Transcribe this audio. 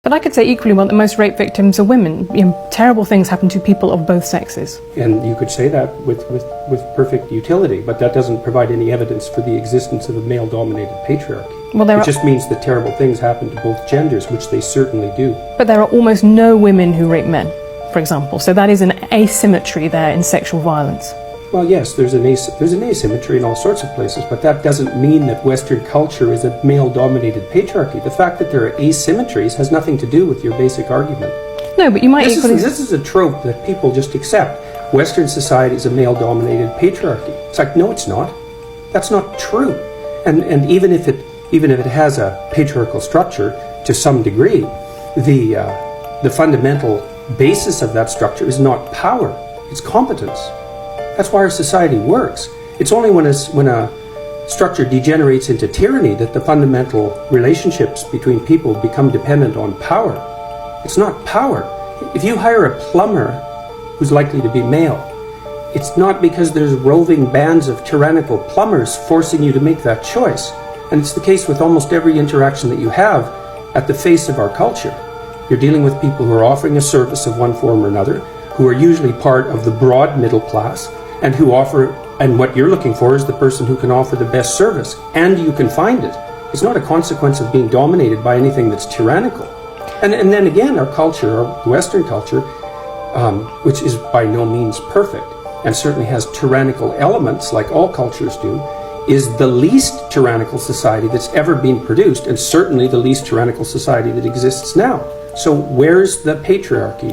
But I could say equally well that most rape victims are women. Terrible things happen to people of both sexes. And you could say that with perfect utility, but that doesn't provide any evidence for the existence of a male-dominated patriarchy. Well, it just means that terrible things happen to both genders, which they certainly do. But there are almost no women who rape men, for example. So that is an asymmetry there in sexual violence. Well, yes, there's an asymmetry in all sorts of places, but that doesn't mean that Western culture is a male-dominated patriarchy. The fact that there are asymmetries has nothing to do with your basic argument. No, but you might equally... This is a trope that people just accept. Western society is a male-dominated patriarchy. It's like, no, it's not. That's not true. And even if it has a patriarchal structure to some degree, the fundamental basis of that structure is not power, it's competence. That's why our society works. It's only when a structure degenerates into tyranny that the fundamental relationships between people become dependent on power. It's not power. If you hire a plumber who's likely to be male, it's not because there's roving bands of tyrannical plumbers forcing you to make that choice. And it's the case with almost every interaction that you have at the face of our culture. You're dealing with people who are offering a service of one form or another, who are usually part of the broad middle class, and what you're looking for is the person who can offer the best service, and you can find it. It's not a consequence of being dominated by anything that's tyrannical. And then again, our culture, our Western culture, which is by no means perfect, and certainly has tyrannical elements like all cultures do, is the least tyrannical society that's ever been produced, and certainly the least tyrannical society that exists now. So where's the patriarchy?